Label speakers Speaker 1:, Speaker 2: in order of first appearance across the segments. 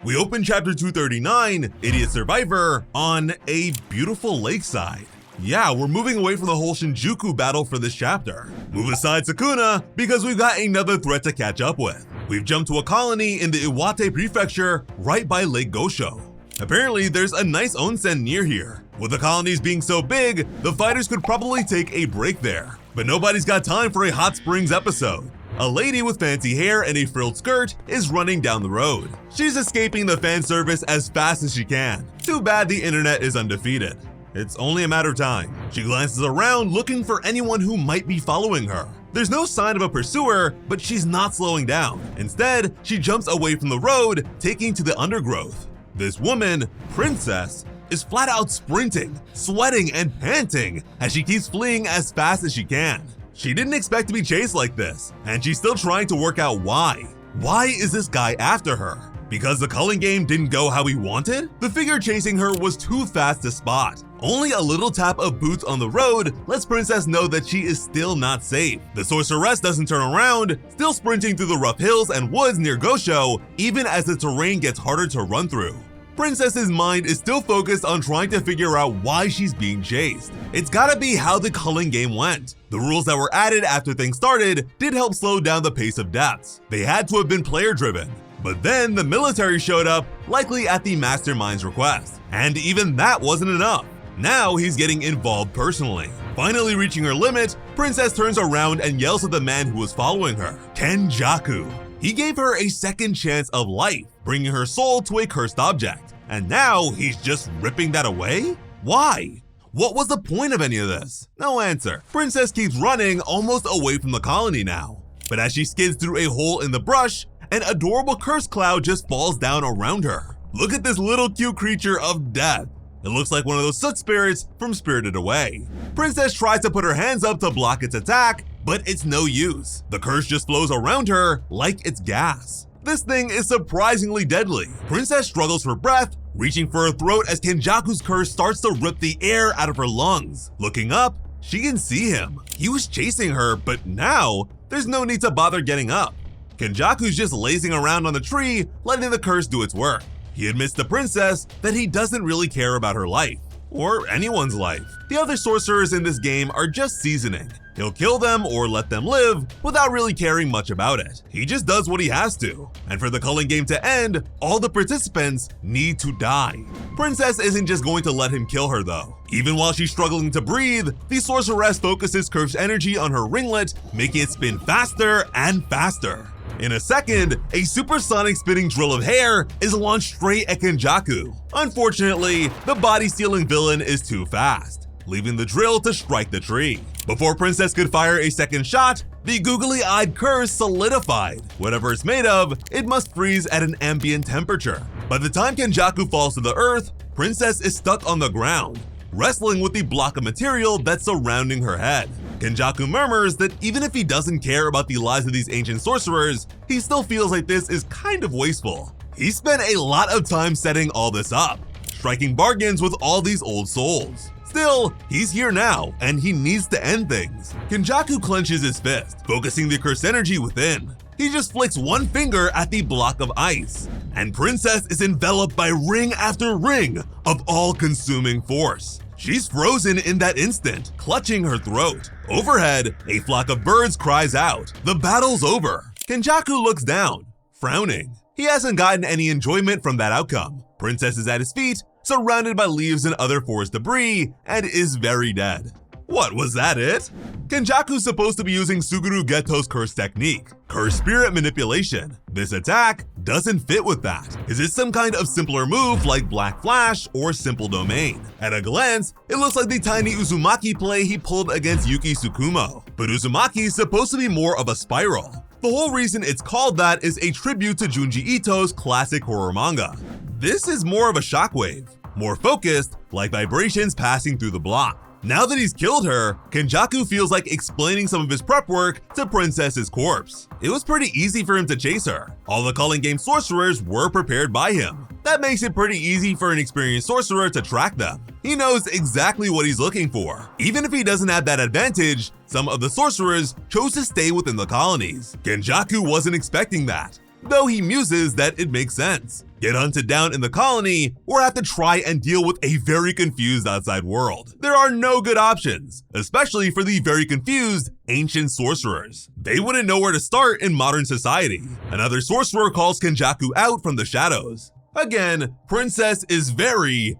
Speaker 1: We open chapter 239, Idiot Survivor, on a beautiful lakeside. Yeah, we're moving away from the whole Shinjuku battle for this chapter. Move aside Sukuna, because we've got another threat to catch up with. We've jumped to a colony in the Iwate prefecture right by Lake Gojo. Apparently, there's a nice onsen near here. With the colonies being so big, the fighters could probably take a break there. But nobody's got time for a hot springs episode. A lady with fancy hair and a frilled skirt is running down the road. She's escaping the fan service as fast as she can. Too bad the internet is undefeated. It's only a matter of time. She glances around looking for anyone who might be following her. There's no sign of a pursuer, but she's not slowing down. Instead, she jumps away from the road, taking to the undergrowth. This woman, Princess, is flat out sprinting, sweating, and panting as she keeps fleeing as fast as she can. She didn't expect to be chased like this, and she's still trying to work out why. Why is this guy after her? Because the Culling Game didn't go how he wanted? The figure chasing her was too fast to spot. Only a little tap of boots on the road lets Princess know that she is still not safe. The sorceress doesn't turn around, still sprinting through the rough hills and woods near Gojo, even as the terrain gets harder to run through. Princess's mind is still focused on trying to figure out why she's being chased. It's gotta be how the Culling Game went. The rules that were added after things started did help slow down the pace of deaths. They had to have been player-driven. But then the military showed up, likely at the mastermind's request. And even that wasn't enough. Now he's getting involved personally. Finally reaching her limit, Princess turns around and yells at the man who was following her, Kenjaku. He gave her a second chance of life, bringing her soul to a cursed object. And now he's just ripping that away? Why? What was the point of any of this? No answer. Princess keeps running almost away from the colony now. But as she skids through a hole in the brush, an adorable curse cloud just falls down around her. Look at this little cute creature of death. It looks like one of those soot spirits from Spirited Away. Princess tries to put her hands up to block its attack, but it's no use. The curse just flows around her like it's gas. This thing is surprisingly deadly. Princess struggles for breath, reaching for her throat as Kinjaku's curse starts to rip the air out of her lungs. Looking up, she can see him. He was chasing her, but now there's no need to bother getting up. Kinjaku's just lazing around on the tree, letting the curse do its work. He admits to Princess that he doesn't really care about her life, or anyone's life. The other sorcerers in this game are just seasoning. He'll kill them or let them live without really caring much about it. He just does what he has to. And for the Culling Game to end, all the participants need to die. Princess isn't just going to let him kill her though. Even while she's struggling to breathe, the sorceress focuses cursed energy on her ringlet, making it spin faster and faster. In a second, a supersonic spinning drill of hair is launched straight at Kinjaku. Unfortunately, the body-stealing villain is too fast, leaving the drill to strike the tree. Before Princess could fire a second shot, the googly-eyed curse solidified. Whatever it's made of, it must freeze at an ambient temperature. By the time Kinjaku falls to the earth, Princess is stuck on the ground, wrestling with the block of material that's surrounding her head. Kenjaku murmurs that even if he doesn't care about the lives of these ancient sorcerers, he still feels like this is kind of wasteful. He spent a lot of time setting all this up, striking bargains with all these old souls. Still, he's here now, and he needs to end things. Kinjaku clenches his fist, focusing the cursed energy within. He just flicks one finger at the block of ice, and Princess is enveloped by ring after ring of all-consuming force. She's frozen in that instant, clutching her throat. Overhead, a flock of birds cries out, "The battle's over!" Kinjaku looks down, frowning. He hasn't gotten any enjoyment from that outcome. Princess is at his feet, surrounded by leaves and other forest debris, and is very dead. What, was that it? Kenjaku's supposed to be using Suguru Geto's curse technique, curse spirit manipulation. This attack doesn't fit with that. Is it some kind of simpler move like Black Flash or Simple Domain? At a glance, it looks like the tiny Uzumaki play he pulled against Yuki Tsukumo, but Uzumaki is supposed to be more of a spiral. The whole reason it's called that is a tribute to Junji Ito's classic horror manga. This is more of a shockwave, more focused, like vibrations passing through the block. Now that he's killed her, Kinjaku feels like explaining some of his prep work to Princess's corpse. It was pretty easy for him to chase her. All the Culling Game sorcerers were prepared by him. That makes it pretty easy for an experienced sorcerer to track them. He knows exactly what he's looking for. Even if he doesn't have that advantage, some of the sorcerers chose to stay within the colonies. Kinjaku wasn't expecting that, though he muses that it makes sense. get hunted down in the colony, or have to try and deal with a very confused outside world. There are no good options, especially for the very confused ancient sorcerers. They wouldn't know where to start in modern society. Another sorcerer calls Kenjaku out from the shadows. Again, Princess is very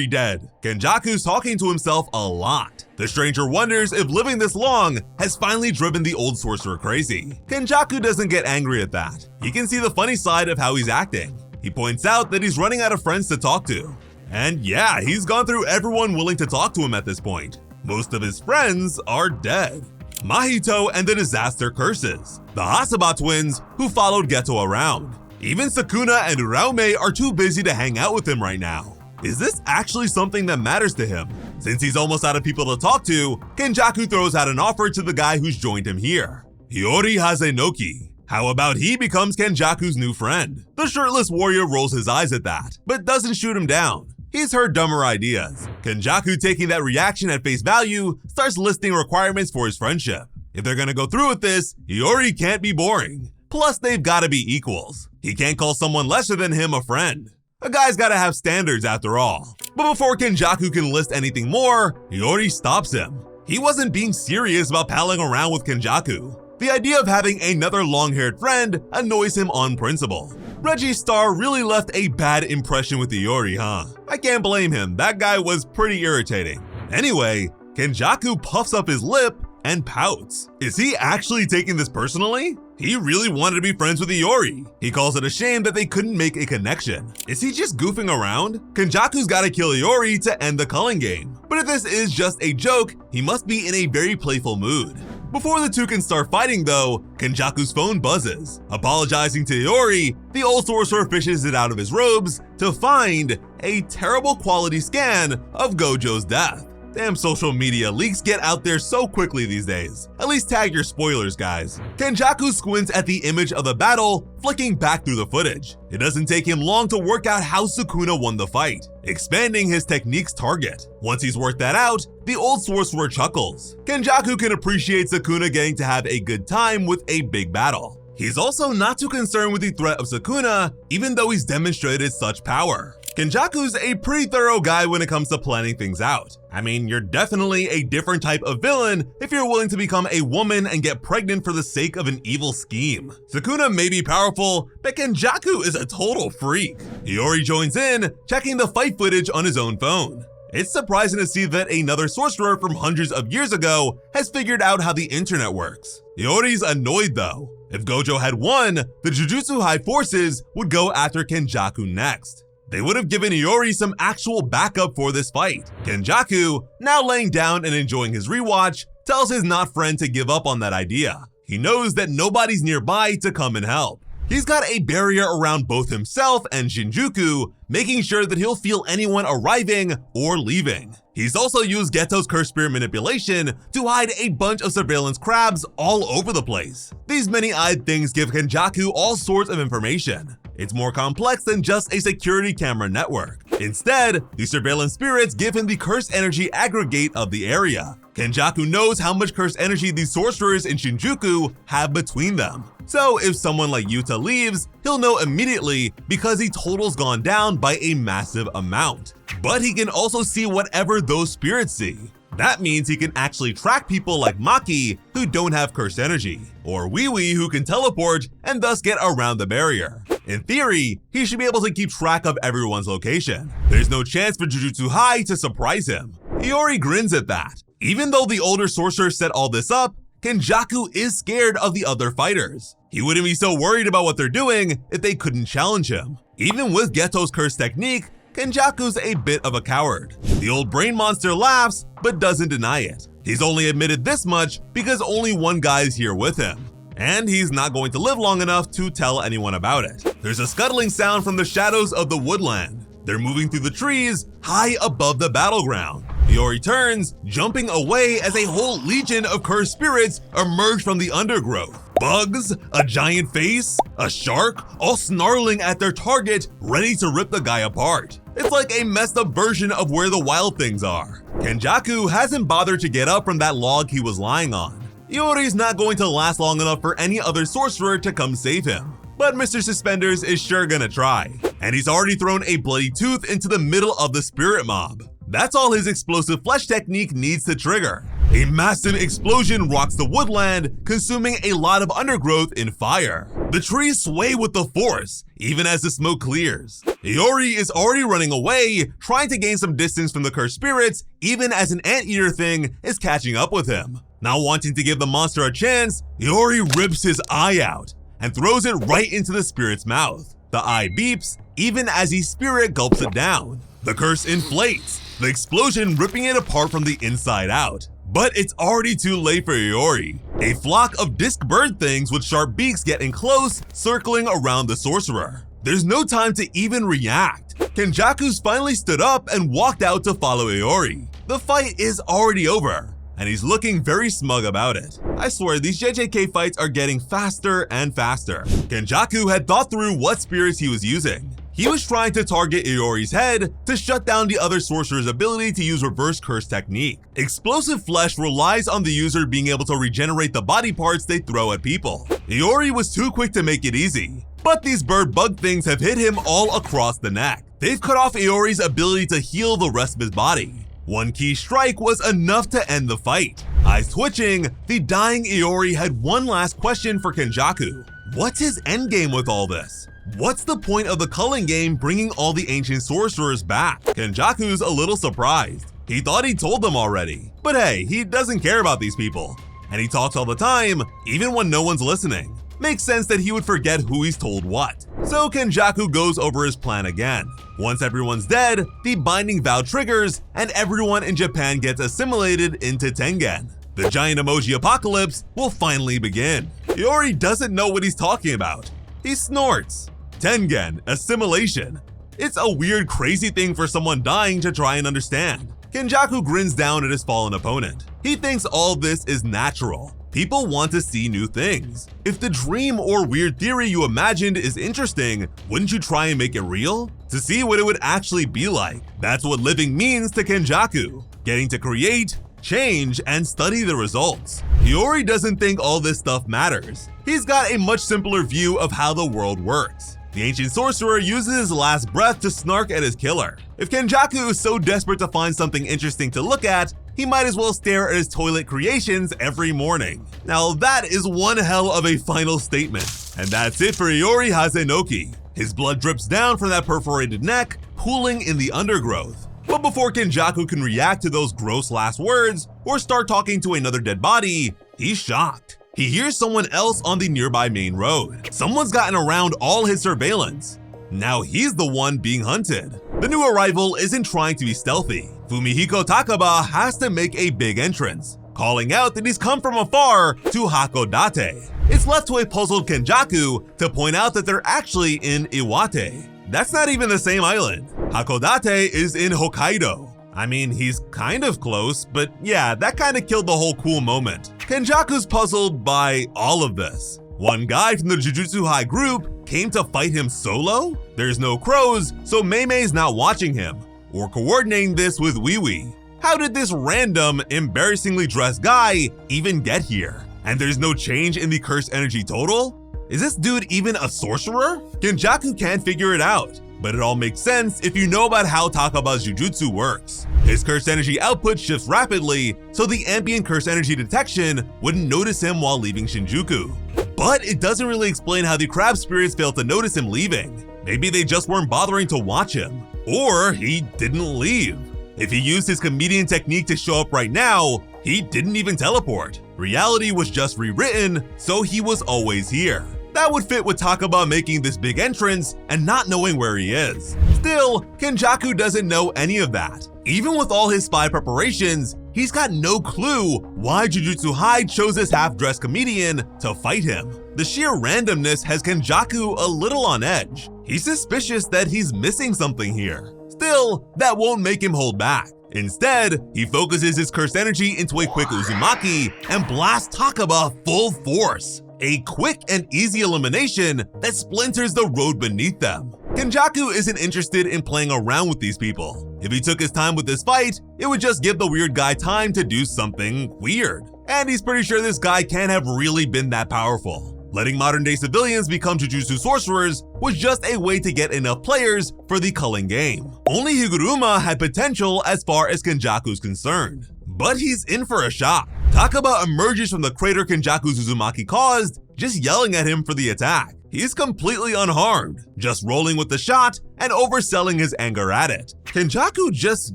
Speaker 1: dead. Kenjaku's talking to himself a lot. The stranger wonders if living this long has finally driven the old sorcerer crazy. Kinjaku doesn't get angry at that. He can see the funny side of how he's acting. He points out that he's running out of friends to talk to. And yeah, he's gone through everyone willing to talk to him at this point. Most of his friends are dead. Mahito and the disaster curses. The Hasaba twins who followed Geto around. Even Sukuna and Uraume are too busy to hang out with him right now. Is this actually something that matters to him? Since he's almost out of people to talk to, Kenjaku throws out an offer to the guy who's joined him here. Hiori Hazenoki. How about he becomes Kenjaku's new friend? The shirtless warrior rolls his eyes at that, but doesn't shoot him down. He's heard dumber ideas. Kenjaku, taking that reaction at face value, starts listing requirements for his friendship. If they're gonna go through with this, Hiori can't be boring. Plus, they've gotta be equals. He can't call someone lesser than him a friend. A guy's gotta have standards after all. But before Kenjaku can list anything more, Hiori stops him. He wasn't being serious about palling around with Kenjaku. The idea of having another long-haired friend annoys him on principle. Reggie's star really left a bad impression with Hiori, huh? I can't blame him, that guy was pretty irritating. Anyway, Kenjaku puffs up his lip and pouts. Is he actually taking this personally? He really wanted to be friends with Hiori. He calls it a shame that they couldn't make a connection. Is he just goofing around? Kenjaku's gotta kill Hiori to end the Culling Game. But if this is just a joke, he must be in a very playful mood. Before the two can start fighting though, Kenjaku's phone buzzes. Apologizing to Hiori, the old sorcerer fishes it out of his robes to find a terrible quality scan of Gojo's death. Damn, social media leaks get out there so quickly these days. At least tag your spoilers, guys. Kenjaku squints at the image of the battle, flicking back through the footage. It doesn't take him long to work out how Sukuna won the fight, expanding his technique's target. Once he's worked that out, the old sorcerer chuckles. Kenjaku can appreciate Sukuna getting to have a good time with a big battle. He's also not too concerned with the threat of Sukuna, even though he's demonstrated such power. Kenjaku's a pretty thorough guy when it comes to planning things out. I mean, you're definitely a different type of villain if you're willing to become a woman and get pregnant for the sake of an evil scheme. Sukuna may be powerful, but Kenjaku is a total freak. Hiori joins in, checking the fight footage on his own phone. It's surprising to see that another sorcerer from hundreds of years ago has figured out how the internet works. Hiori's annoyed though. If Gojo had won, the Jujutsu High Forces would go after Kenjaku next. They would have given Hiori some actual backup for this fight. Kenjaku, now laying down and enjoying his rewatch, tells his not friend to give up on that idea. He knows that nobody's nearby to come and help. He's got a barrier around both himself and Shinjuku, making sure that he'll feel anyone arriving or leaving. He's also used Geto's curse spirit manipulation to hide a bunch of surveillance crabs all over the place. These many-eyed things give Kenjaku all sorts of information. It's more complex than just a security camera network. Instead, the surveillance spirits give him the curse energy aggregate of the area. Kenjaku knows how much curse energy these sorcerers in Shinjuku have between them. So if someone like Yuta leaves, he'll know immediately because the total's gone down by a massive amount. But he can also see whatever those spirits see. That means he can actually track people like Maki who don't have cursed energy, or Wiwi who can teleport and thus get around the barrier. In theory, he should be able to keep track of everyone's location. There's no chance for Jujutsu High to surprise him. Hiori grins at that. Even though the older sorcerer set all this up, Kinjaku is scared of the other fighters. He wouldn't be so worried about what they're doing if they couldn't challenge him. Even with Geto's curse technique, Kenjaku's a bit of a coward. The old brain monster laughs, but doesn't deny it. He's only admitted this much because only one guy is here with him, and he's not going to live long enough to tell anyone about it. There's a scuttling sound from the shadows of the woodland. They're moving through the trees, high above the battleground. Hiori turns, jumping away as a whole legion of cursed spirits emerge from the undergrowth. Bugs, a giant face, a shark, all snarling at their target, ready to rip the guy apart. It's like a messed up version of where the wild things are. Kenjaku hasn't bothered to get up from that log he was lying on. Hiori's not going to last long enough for any other sorcerer to come save him. but Mr. Suspenders is sure gonna try, and he's already thrown a bloody tooth into the middle of the spirit mob. That's all his explosive flesh technique needs to trigger. A massive explosion rocks the woodland, consuming a lot of undergrowth in fire. The trees sway with the force, even as the smoke clears. Hiori is already running away, trying to gain some distance from the cursed spirits, even as an anteater thing is catching up with him. Not wanting to give the monster a chance, Hiori rips his eye out and throws it right into the spirit's mouth. The eye beeps, even as his spirit gulps it down. The curse inflates, the explosion ripping it apart from the inside out. But it's already too late for Hiori. A flock of disc bird things with sharp beaks getting close, circling around the sorcerer. There's no time to even react. Kenjaku's finally stood up and walked out to follow Hiori. The fight is already over, and he's looking very smug about it. I swear, these JJK fights are getting faster and faster. Kinjaku had thought through what spirits he was using. He was trying to target Iori's head to shut down the other sorcerer's ability to use reverse curse technique. Explosive flesh relies on the user being able to regenerate the body parts they throw at people. Hiori was too quick to make it easy, but these bird bug things have hit him all across the neck. They've cut off Iori's ability to heal the rest of his body. One key strike was enough to end the fight. Eyes twitching, the dying Hiori had one last question for Kinjaku. What's his endgame with all this? What's the point of the Culling Game bringing all the ancient sorcerers back? Kenjaku's a little surprised. He thought he told them already. But hey, he doesn't care about these people. And he talks all the time, even when no one's listening. Makes sense that he would forget who he's told what. So Kenjaku goes over his plan again. Once everyone's dead, the binding vow triggers, and everyone in Japan gets assimilated into Tengen. The giant emoji apocalypse will finally begin. Hiori doesn't know what he's talking about. He snorts. Tengen, assimilation. It's a weird, crazy thing for someone dying to try and understand. Kinjaku grins down at his fallen opponent. He thinks all this is natural. People want to see new things. If the dream or weird theory you imagined is interesting, wouldn't you try and make it real? To see what it would actually be like. That's what living means to Kinjaku. Getting to create, change, and study the results. Hiori doesn't think all this stuff matters. He's got a much simpler view of how the world works. The ancient sorcerer uses his last breath to snark at his killer. If Kenjaku is so desperate to find something interesting to look at, he might as well stare at his toilet creations every morning. Now that is one hell of a final statement. And that's it for Hiori Hazenoki. His blood drips down from that perforated neck, pooling in the undergrowth. But before Kinjaku can react to those gross last words or start talking to another dead body, he's shocked. He hears someone else on the nearby main road. Someone's gotten around all his surveillance. Now he's the one being hunted. The new arrival isn't trying to be stealthy. Fumihiko Takaba has to make a big entrance, calling out that he's come from afar to Hakodate. It's left to a puzzled Kenjaku to point out that they're actually in Iwate. That's not even the same island. Hakodate is in Hokkaido. I mean, he's kind of close, but yeah, that kind of killed the whole cool moment. Kenjaku's puzzled by all of this. One guy from the Jujutsu High group came to fight him solo? There's no crows, so Mei's not watching him, or coordinating this with Wee. How did this random, embarrassingly dressed guy even get here? And there's no change in the cursed energy total? Is this dude even a sorcerer? Kinjaku can't figure it out. But it all makes sense if you know about how Takaba's Jujutsu works. His cursed energy output shifts rapidly, so the ambient cursed energy detection wouldn't notice him while leaving Shinjuku. But it doesn't really explain how the crab spirits failed to notice him leaving. Maybe they just weren't bothering to watch him. Or he didn't leave. If he used his comedian technique to show up right now, he didn't even teleport. Reality was just rewritten, so he was always here. That would fit with Takaba making this big entrance and not knowing where he is. Still, Kinjaku doesn't know any of that. Even with all his spy preparations, he's got no clue why Jujutsu High chose this half-dressed comedian to fight him. The sheer randomness has Kinjaku a little on edge. He's suspicious that he's missing something here. Still, that won't make him hold back. Instead, he focuses his cursed energy into a quick Uzumaki and blasts Takaba full force. A quick and easy elimination that splinters the road beneath them. Kinjaku isn't interested in playing around with these people. If he took his time with this fight, it would just give the weird guy time to do something weird. And he's pretty sure this guy can't have really been that powerful. Letting modern-day civilians become Jujutsu sorcerers was just a way to get enough players for the Culling Game. Only Higuruma had potential as far as Kenjaku is concerned, but he's in for a shock. Takaba emerges from the crater Kenjaku's Uzumaki caused, just yelling at him for the attack. He's completely unharmed, just rolling with the shot and overselling his anger at it. Kinjaku just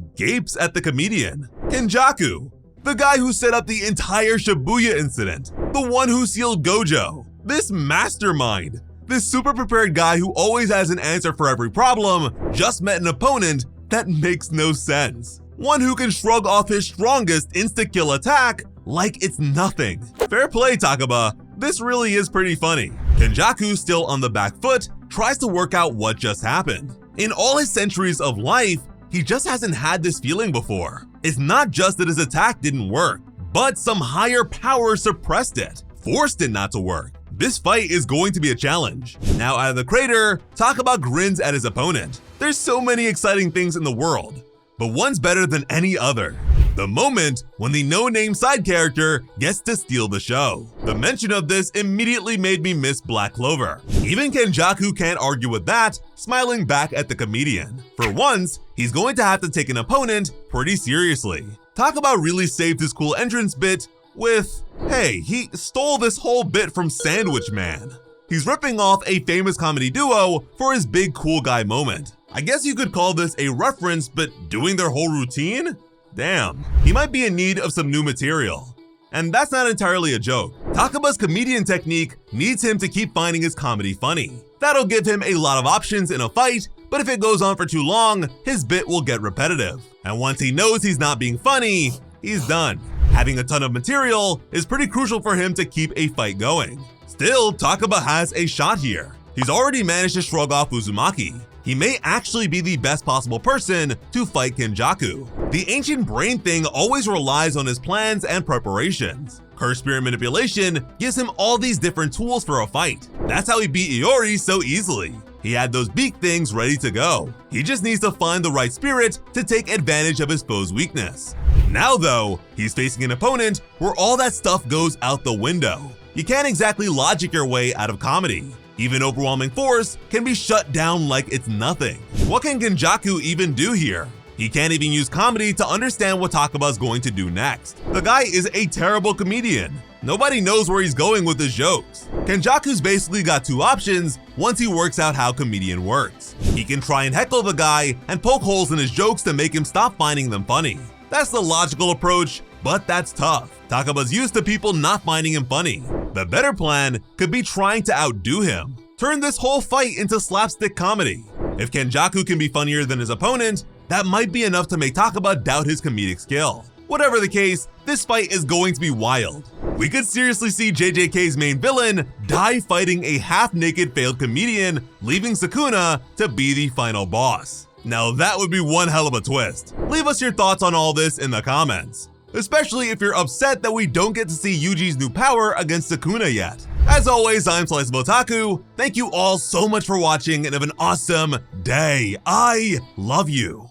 Speaker 1: gapes at the comedian. Kinjaku, the guy who set up the entire Shibuya incident, the one who sealed Gojo, this mastermind, this super prepared guy who always has an answer for every problem, just met an opponent that makes no sense. One who can shrug off his strongest insta-kill attack like it's nothing. Fair play, Takaba. This really is pretty funny. Kenjaku, still on the back foot, tries to work out what just happened. In all his centuries of life, he just hasn't had this feeling before. It's not just that his attack didn't work, but some higher power suppressed it, forced it not to work. This fight is going to be a challenge. Now out of the crater, Takaba grins at his opponent. There's so many exciting things in the world, but one's better than any other. The moment when the no-name side character gets to steal the show. The mention of this immediately made me miss Black Clover. Even Kenjaku can't argue with that, smiling back at the comedian. For once, he's going to have to take an opponent pretty seriously. Takaba really saved his cool entrance bit with, hey, he stole this whole bit from Sandwich Man. He's ripping off a famous comedy duo for his big cool guy moment. I guess you could call this a reference, but doing their whole routine? Damn, he might be in need of some new material. And that's not entirely a joke. Takaba's comedian technique needs him to keep finding his comedy funny. That'll give him a lot of options in a fight, but if it goes on for too long, his bit will get repetitive. And once he knows he's not being funny, he's done. Having a ton of material is pretty crucial for him to keep a fight going. Still, Takaba has a shot here. He's already managed to shrug off Uzumaki. He may actually be the best possible person to fight Kinjaku. The ancient brain thing always relies on his plans and preparations. Curse Spirit Manipulation gives him all these different tools for a fight. That's how he beat Hiori so easily. He had those beak things ready to go. He just needs to find the right spirit to take advantage of his foe's weakness. Now though, he's facing an opponent where all that stuff goes out the window. You can't exactly logic your way out of comedy. Even overwhelming force can be shut down like it's nothing. What can Kinjaku even do here? He can't even use comedy to understand what Takaba's going to do next. The guy is a terrible comedian. Nobody knows where he's going with his jokes. Kenjaku's basically got two options once he works out how comedian works. He can try and heckle the guy and poke holes in his jokes to make him stop finding them funny. That's the logical approach, but that's tough. Takaba's used to people not finding him funny. The better plan could be trying to outdo him. Turn this whole fight into slapstick comedy. If Kenjaku can be funnier than his opponent, that might be enough to make Takaba doubt his comedic skill. Whatever the case, this fight is going to be wild. We could seriously see JJK's main villain die fighting a half-naked failed comedian, leaving Sukuna to be the final boss. Now that would be one hell of a twist. Leave us your thoughts on all this in the comments, especially if you're upset that we don't get to see Yuji's new power against Sukuna yet. As always, I'm Slice of Otaku. Thank you all so much for watching and have an awesome day. I love you.